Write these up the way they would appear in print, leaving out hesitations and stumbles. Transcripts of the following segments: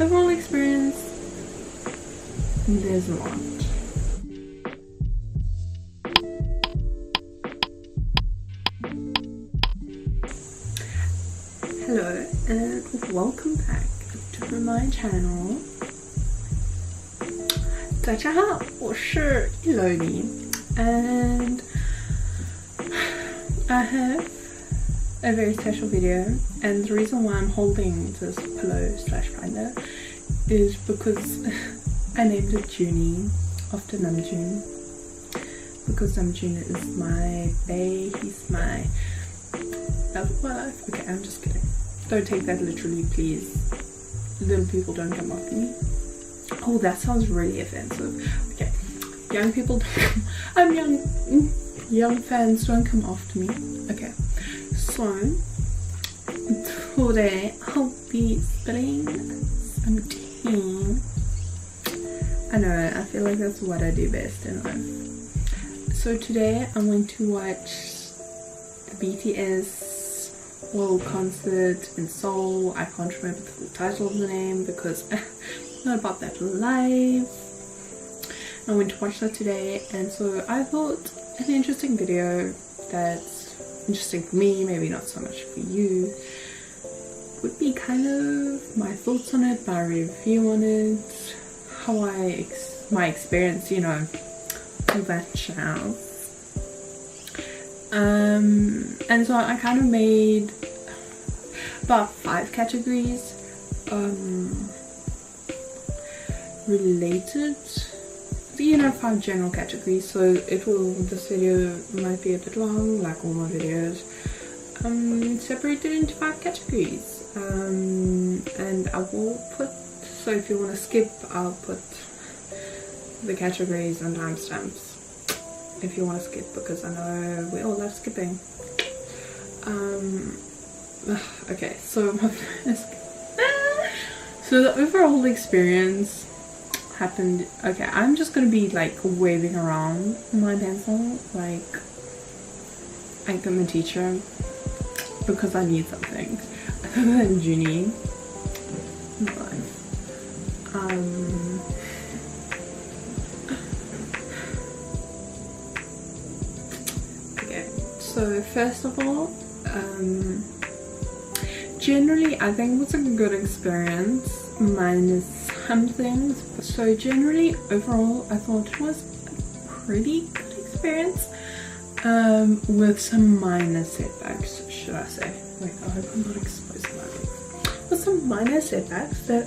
overall experience, there's a lot. Hello and welcome back to my channel. 大家好，我是 Elode, and I have a very special video, and the reason why I'm holding this pillow slash binder is because I named it Junie after Namjoon, because Namjoon is my bae, he's my love of my life. Okay, I'm just kidding, don't take that literally please, little people don't come after me. Oh, that sounds really offensive. Okay, young people don't come, I'm young fans don't come after me. Okay, so today I'll be spilling some tea. I know, I feel like that's what I do best in life. So today I'm going to watch the BTS World Concert in Seoul. I can't remember the full title of the name because I'm not about that life. I went to watch that today, and so I thought an interesting video that's interesting for me, maybe not so much for you, would be kind of my thoughts on it, my review on it, how my experience, you know, all that jazz. And so I kind of made about 5 categories related, you know, 5 general categories. So this video might be a bit long, like all my videos. Separated into 5 categories, and I will put, so if you want to skip, I'll put the categories and timestamps if you want to skip, because I know we all love skipping. Okay, so so the overall experience happened. Okay, I'm just gonna be like waving around my pencil like I'm a teacher, because I need something other than Junie. Okay, so first of all, generally I think it was a good experience, minus some things. So generally, overall, I thought it was a pretty good experience, with some minor setbacks, should I say. Wait, I hope I'm not exposing my legs. With some minor setbacks that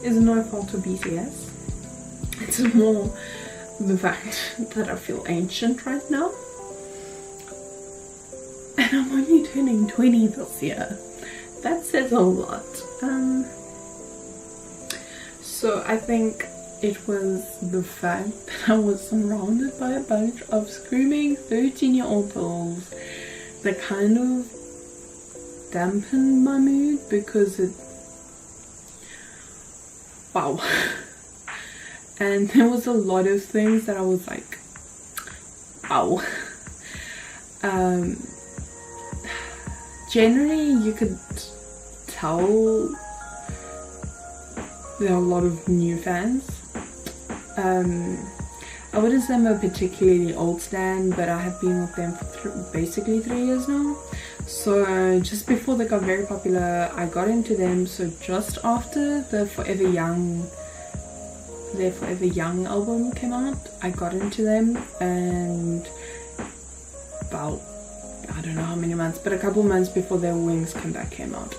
is no fault of BTS. It's more the fact that I feel ancient right now. And I'm only turning 20 this year. That says a lot. So I think it was the fact that I was surrounded by a bunch of screaming 13-year-old girls that kind of dampened my mood, because wow. And there was a lot of things that I was like, wow. Generally you could tell there are a lot of new fans. I wouldn't say I'm a particularly old stan, but I have been with them for basically 3 years now. So just before they got very popular, I got into them. So just after the Forever Young album came out, I got into them, and about, I don't know how many months, but a couple months before their Wings comeback came out,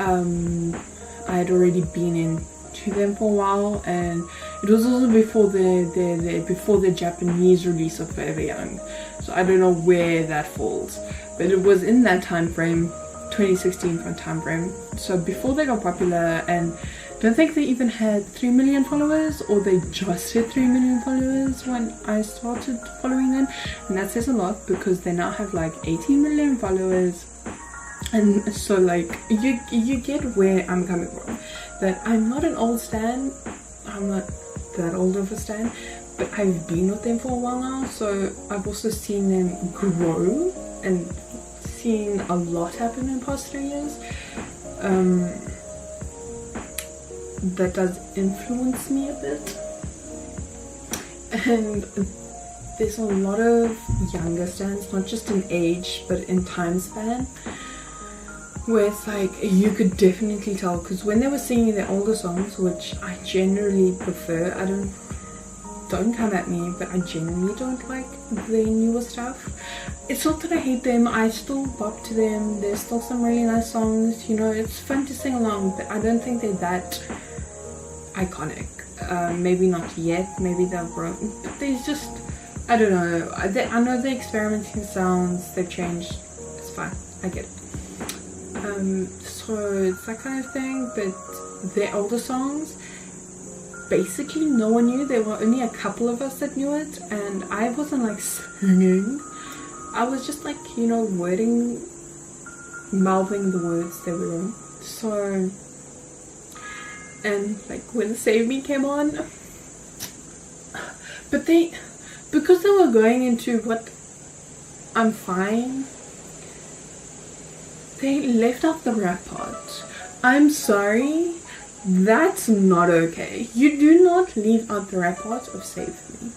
I had already been into them for a while, and it was also before the Japanese release of Forever Young. So I don't know where that falls, but it was in that time frame, 2016 time frame. So before they got popular, and I don't think they even had 3 million followers, or they just hit 3 million followers when I started following them. And that says a lot, because they now have like 18 million followers. And so like you get where I'm coming from, that I'm not an old stan, I'm not that old of a stan, but I've been with them for a while now, so I've also seen them grow and seen a lot happen in the past 3 years. that does influence me a bit. And there's a lot of younger stands, not just in age but in time span, where it's like you could definitely tell, because when they were singing their older songs, which I generally prefer, don't come at me, but I genuinely don't like their newer stuff. It's not that I hate them, I still bop to them, there's still some really nice songs, you know, it's fun to sing along, but I don't think they're that iconic. Maybe not yet, maybe they'll grow, but there's just, I don't know, I know they're experimenting sounds, they've changed, it's fine, I get it. So it's that kind of thing, but their older songs, basically no one knew. There were only a couple of us that knew it, and I wasn't like singing, I was just like, you know, mouthing the words they were in. So, and like when Save Me came on, but because they were going into what I'm Fine, they left out the rap part. I'm sorry, that's not okay. You do not leave out the rap part of Save Me.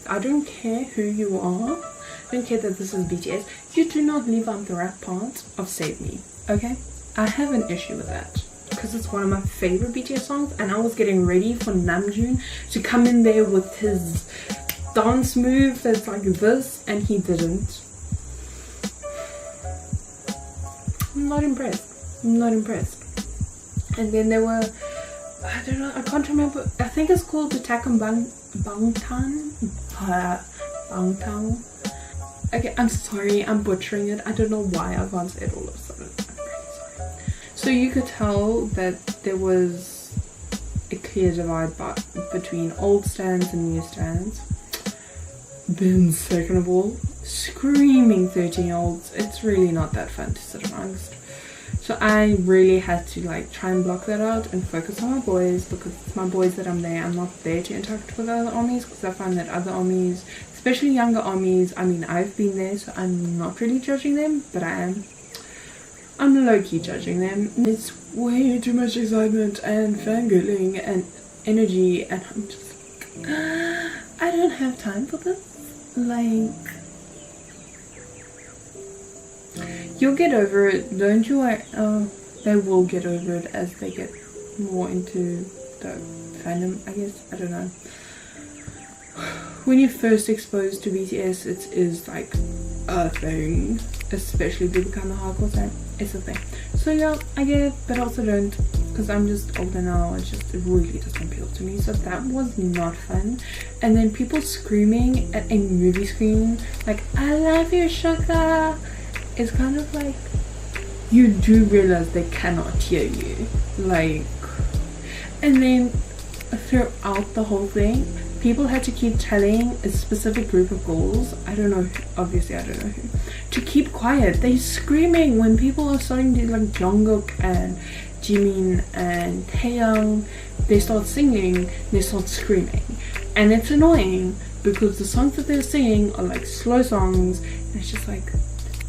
I don't care who you are, I don't care that this is BTS, you do not leave out the rap part of Save Me, okay? I have an issue with that, because it's one of my favorite BTS songs, and I was getting ready for Namjoon to come in there with his dance move that's like this, and he didn't. I'm not impressed. And then there were, I don't know, I can't remember, I think it's called Attack on Bangtan. Okay, I'm sorry, I'm butchering it. I don't know why I can't say it all of a sudden. I'm really sorry. So you could tell that there was a clear divide between old stands and new stands. Then second of all, screaming 13-year-olds, it's really not that fun to sit amongst. So I really had to like try and block that out and focus on my boys, because it's my boys that I'm there. I'm not there to interact with other armies, because I find that other armies, especially younger armies, I mean, I've been there, so I'm not really judging them, but I'm low-key judging them. It's way too much excitement and fangirling and energy, and I'm just like, I don't have time for this. Like, you'll get over it, don't you? They will get over it as they get more into the fandom, I guess. I don't know. When you're first exposed to BTS, it is like a thing, especially to become a hardcore fan. It's a thing. So yeah, I get it, but also don't, because I'm just older now. It really doesn't appeal to me. So that was not fun. And then people screaming at a movie screen like, I love you, sugar. It's kind of like, you do realize they cannot hear you, like, and then throughout the whole thing, people had to keep telling a specific group of girls, I don't know, obviously I don't know who, to keep quiet. They're screaming when people are starting to, like, Jungkook and Jimin and Taeyang, they start singing, they start screaming, and it's annoying because the songs that they're singing are like slow songs, and it's just like,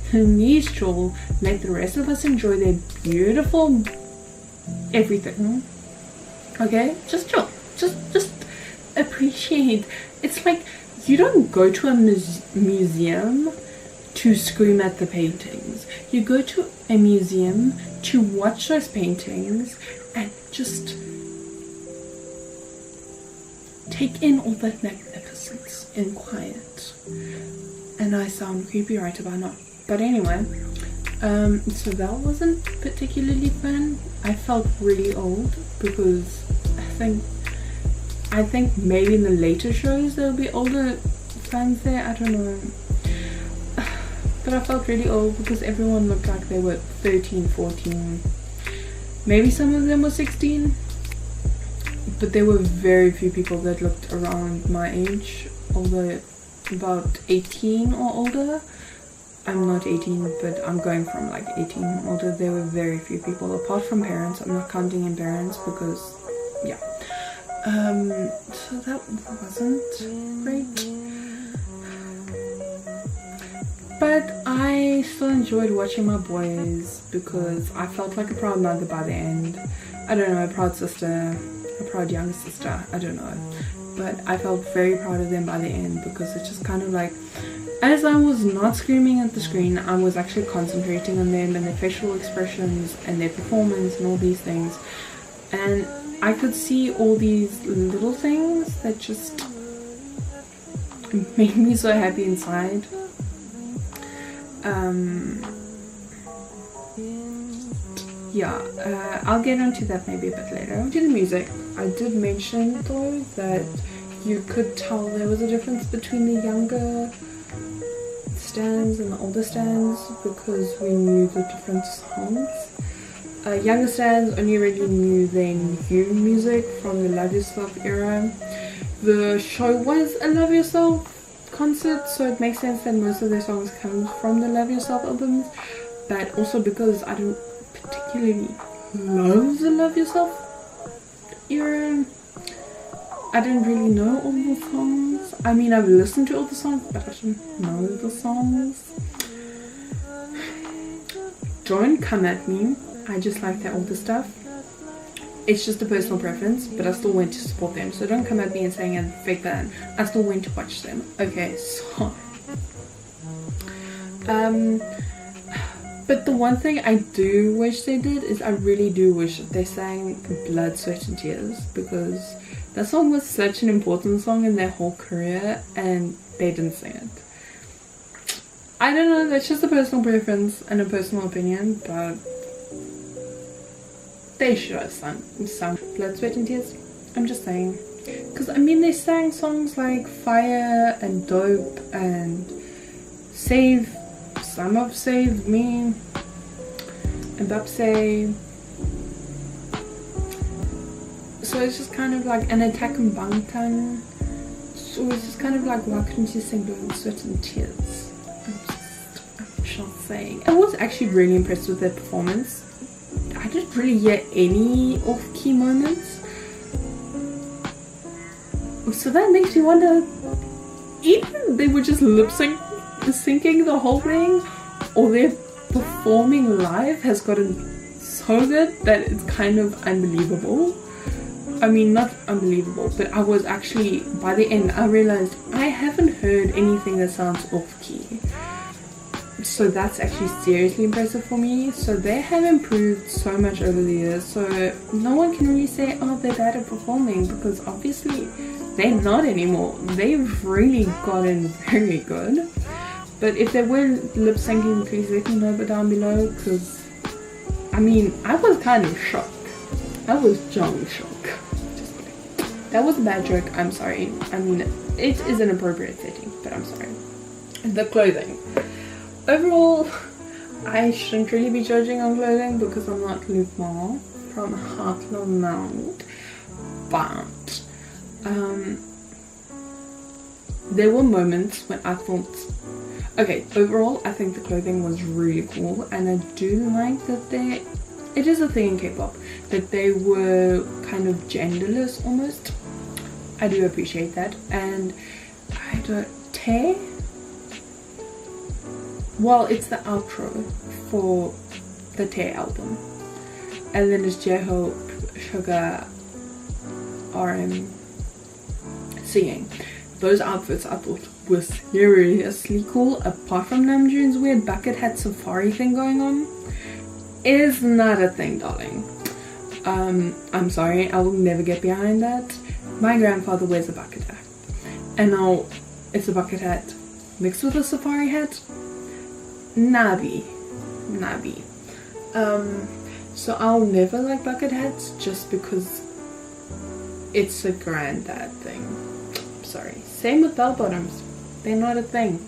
please chill, let the rest of us enjoy their beautiful everything, okay? Just chill, just appreciate. It's like, you don't go to a museum to scream at the paintings. You go to a museum to watch those paintings and just take in all that magnificence in quiet. And I sound creepy right about now. But anyway, so that wasn't particularly fun. I felt really old because I think maybe in the later shows there'll be older fans there, I don't know. But I felt really old because everyone looked like they were 13, 14. Maybe some of them were 16. But there were very few people that looked around my age, although about 18 or older. I'm not 18, but I'm going from like 18 and older. There were very few people, apart from parents. I'm not counting in parents because, yeah. So that wasn't great. But I still enjoyed watching my boys because I felt like a proud mother by the end. I don't know, a proud sister, a proud younger sister, I don't know. But I felt very proud of them by the end because it's just kind of like, as I was not screaming at the screen, I was actually concentrating on them and their facial expressions and their performance and all these things. And I could see all these little things that just made me so happy inside. I'll get into that maybe a bit later. Onto the music. I did mention though that you could tell there was a difference between the younger stands and the older stands because we knew the different songs. Younger stands only really knew their new music from the Love Yourself era. The show was a Love Yourself concert, so it makes sense that most of their songs come from the Love Yourself albums, but also because I don't particularly love the Love Yourself era, I didn't really know all the songs. I mean, I've listened to all the songs, but I didn't know the songs. Don't come at me, I just like their older stuff. It's just a personal preference, but I still went to support them, so don't come at me and saying I'm a fake fan. I still went to watch them. Okay, so but the one thing I do wish they did is I really do wish they sang Blood, Sweat and Tears, because that song was such an important song in their whole career and they didn't sing it. I don't know, that's just a personal preference and a personal opinion, but they should have sung Blood, Sweat and Tears. I'm just saying. Because I mean, they sang songs like Fire and Dope and Save. Some of Save Me and Bapse. So it's just kind of like an Attack and Bangtan. So it's just kind of like, why couldn't you sing Blood, Sweat and Tears? I'm just saying. I was actually really impressed with their performance. I didn't really hear any off-key moments. So that makes me wonder, either they were just lip-syncing the whole thing, or their performing live has gotten so good that it's kind of unbelievable. I mean, not unbelievable, but I was actually, by the end, I realized I haven't heard anything that sounds off-key. So that's actually seriously impressive for me. So they have improved so much over the years, so no one can really say, oh, they're bad at performing, because obviously they're not anymore. They've really gotten very good. But if they were lip syncing, please let me know down below, because I mean, I was kind of shocked. I was jolly shocked. Just kidding. That was a bad joke, I'm sorry. I mean, it is an appropriate setting, but I'm sorry. The clothing. Overall, I shouldn't really be judging on clothing because I'm not Luke Ma from Heartland Mount, but there were moments when I thought, okay, overall I think the clothing was really cool, and I do like that it is a thing in K-pop that they were kind of genderless almost. I do appreciate that. And I don't well, it's the outro for the Tae album, and then it's J-Hope, Sugar, RM singing. Those outfits I thought were seriously cool. Apart from Namjoon's weird bucket hat safari thing going on, it is not a thing, darling. I'm sorry, I will never get behind that. My grandfather wears a bucket hat, and now it's a bucket hat mixed with a safari hat. Nabi. So I'll never like bucket hats just because it's a granddad thing. Sorry. Same with bell bottoms. They're not a thing.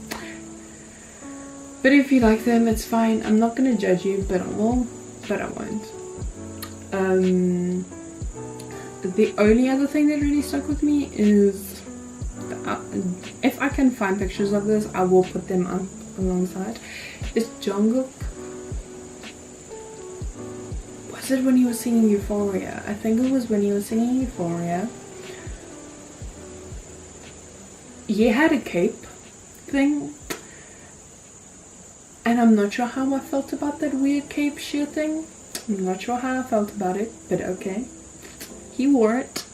But if you like them, it's fine. I'm not gonna judge you, but I will. But I won't. The only other thing that really stuck with me is, if I can find pictures of this, I will put them up alongside. Is Jungkook, was it when he was singing Euphoria? I think it was when he was singing Euphoria. He had a cape thing, And I'm not sure how I felt about that weird cape sheer thing. I'm not sure how I felt about it, but okay. He wore it.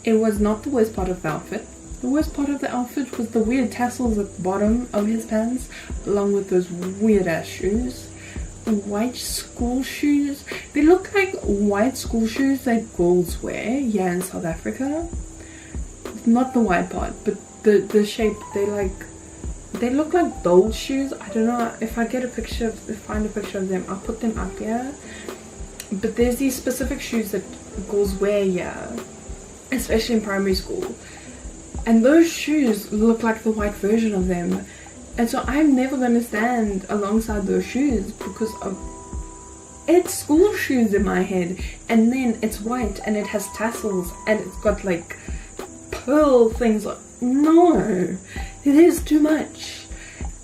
It was not the worst part of the outfit. The worst part of the outfit was the weird tassels at the bottom of his pants, along with those weird ass shoes. White school shoes. They look like white school shoes that girls wear here in South Africa. Not the white part, but the shape. They look like those shoes. I don't know if I get a picture, find a picture of them, I'll put them up here. But there's these specific shoes that girls wear here, especially in primary school. And those shoes look like the white version of them. And so I'm never going to stand alongside those shoes because of it's school shoes in my head. And then it's white and it has tassels and it's got like pearl things on. No, it is too much.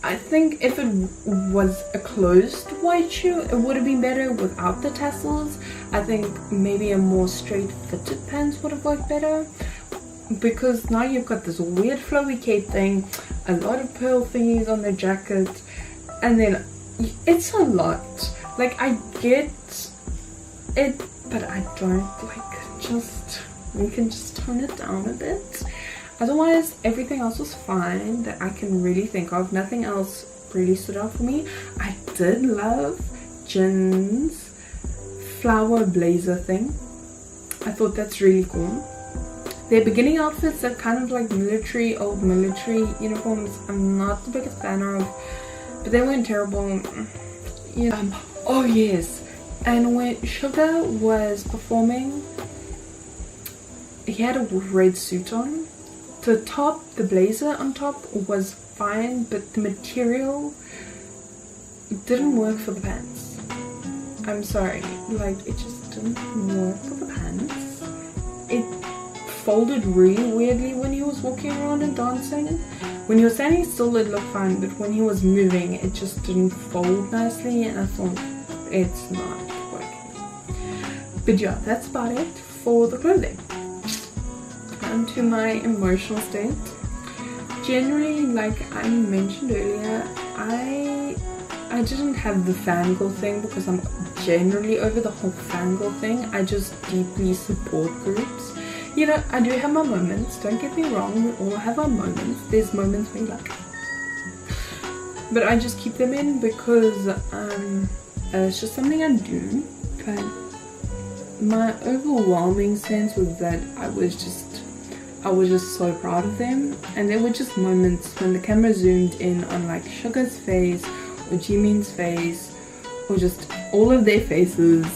I think if it was a closed white shoe, it would have been better without the tassels. I think maybe a more straight fitted pants would have worked better. Because now you've got this weird flowy cape thing, a lot of pearl thingies on the jacket, and then it's a lot. Like, I get it, but I don't we can just tone it down a bit. Otherwise, everything else was fine that I can really think of. Nothing else really stood out for me. I did love Jin's flower blazer thing. I thought that's really cool. Their beginning outfits are kind of like old military uniforms. I'm not the biggest fan of, but they weren't terrible. Oh yes, and when Sugar was performing, he had a red suit on. The top, the blazer on top was fine, but the material didn't work for the pants. I'm sorry, like it just didn't work for the pants. It folded really weirdly when he was walking around and dancing. When he was standing still it looked fine, but when he was moving it just didn't fold nicely, and I thought it's not working. But yeah, that's about it for the clothing. And to my emotional state. Generally, like I mentioned earlier, I didn't have the fangirl thing because I'm generally over the whole fangirl thing. I just deeply support groups. I do have my moments, don't get me wrong, we all have our moments. There's moments where like, but I just keep them in because it's just something I do. But my overwhelming sense was that I was just so proud of them, and there were just moments when the camera zoomed in on like Sugar's face or Jimin's face or just all of their faces,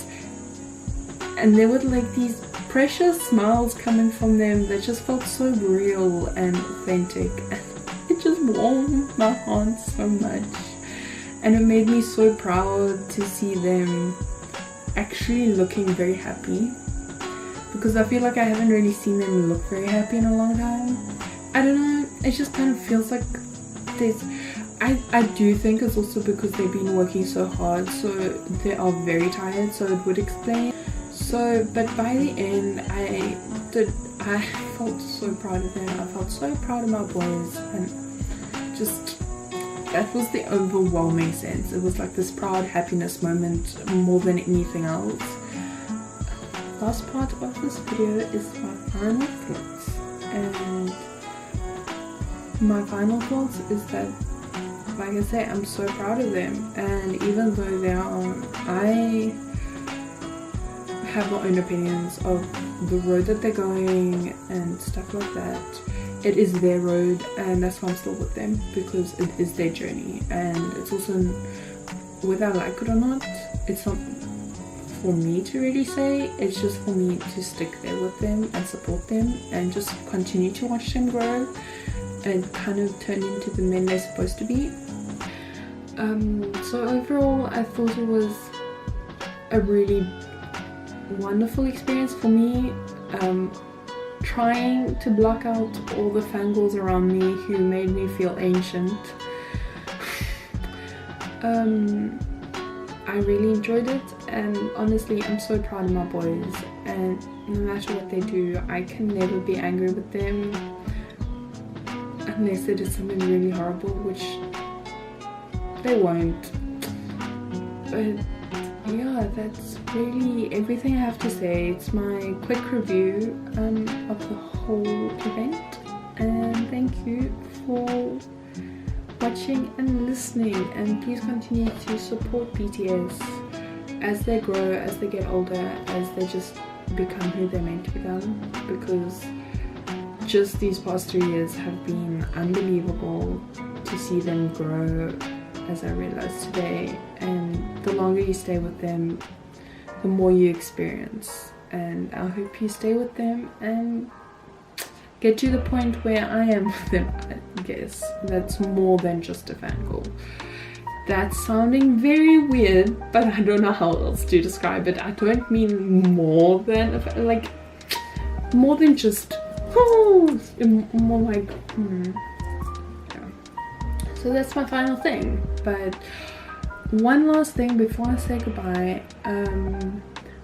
and there were like these precious smiles coming from them that just felt so real and authentic, and it just warmed my heart so much, and it made me so proud to see them actually looking very happy, because I feel like I haven't really seen them look very happy in a long time. I don't know, it just kind of feels like there's I do think it's also because they've been working so hard, so they are very tired, so it would explain. So, but by the end, I felt so proud of them. I felt so proud of my boys, and just that was the overwhelming sense. It was like this proud happiness moment more than anything else. Last part of this video is my final thoughts, and my final thoughts is that, like I say, I'm so proud of them, and even though they are, I have my own opinions of the road that they're going and stuff like that. It is their road, and that's why I'm still with them, because it is their journey, and it's also, whether I like it or not, it's not for me to really say, it's just for me to stick there with them and support them and just continue to watch them grow and kind of turn into the men they're supposed to be. So overall, I thought it was a really wonderful experience for me, trying to block out all the fangirls around me who made me feel ancient. I really enjoyed it, and honestly I'm so proud of my boys, and no matter what they do, I can never be angry with them unless it is something really horrible, which they won't. But yeah, that's really everything I have to say. It's my quick review of the whole event, and thank you for watching and listening, and please continue to support BTS as they grow, as they get older, as they just become who they're meant to become, because just these past 3 years have been unbelievable to see them grow, as I realized today. And the longer you stay with them, the more you experience, and I hope you stay with them and get to the point where I am with them. I guess that's more than just a fangirl. That's sounding very weird, but I don't know how else to describe it. I don't mean more than more than just more like yeah. So that's my final thing. But one last thing before I say goodbye.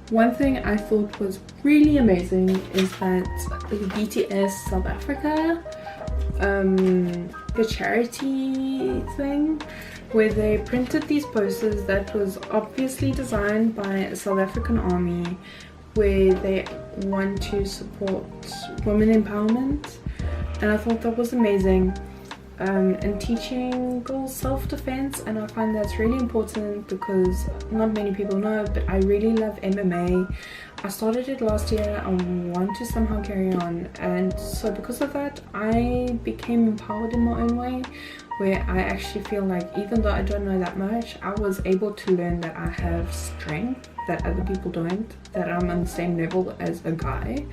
One thing I thought was really amazing is that the BTS South Africa, the charity thing, where they printed these posters that was obviously designed by a South African army, where they want to support women empowerment, and I thought that was amazing. And teaching girls self-defense, and I find that's really important because not many people know, but I really love MMA. I started it last year. I want to somehow carry on, and so because of that I became empowered in my own way, where I actually feel like even though I don't know that much, I was able to learn that I have strength that other people don't, that I'm on the same level as a guy,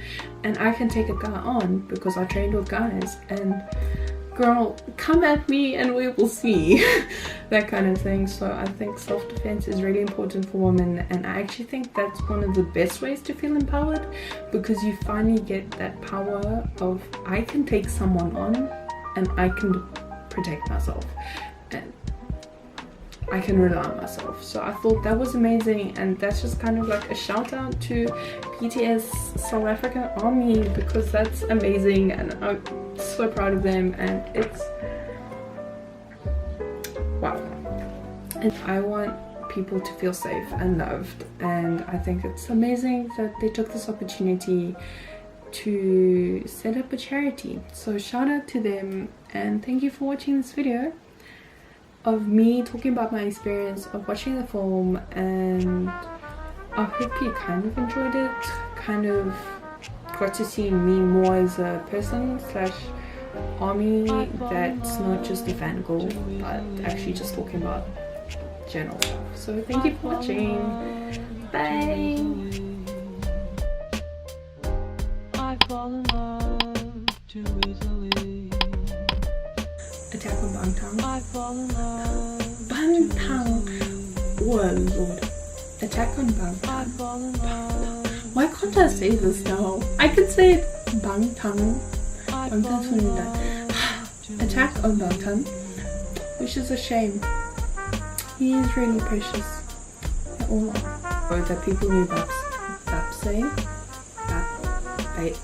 and I can take a guy on because I trained with guys, and girl, come at me and we will see. That kind of thing. So I think self-defense is really important for women, and I actually think that's one of the best ways to feel empowered, because you finally get that power of I can take someone on and I can protect myself and I can rely on myself. So I thought that was amazing, and that's just kind of like a shout out to BTS South African Army, because that's amazing and I'm so proud of them, and it's wow. And I want people to feel safe and loved, and I think it's amazing that they took this opportunity to set up a charity. So shout out to them, and thank you for watching this video of me talking about my experience of watching the film, and I hope you kind of enjoyed it, kind of got to see me more as a person slash army that's not just a fangirl, but actually just talking about general stuff. So thank you for watching. Bye. I fall in love too easily. Attack on Bangtan. I fall in love. Bangtan. Oh lord. Attack on Bangtan. Why can't I say this now? I could say it. Bangtan. Attack on Bangtan, which is a shame. He is really precious. They all are. Or that people knew Babs say. Bab.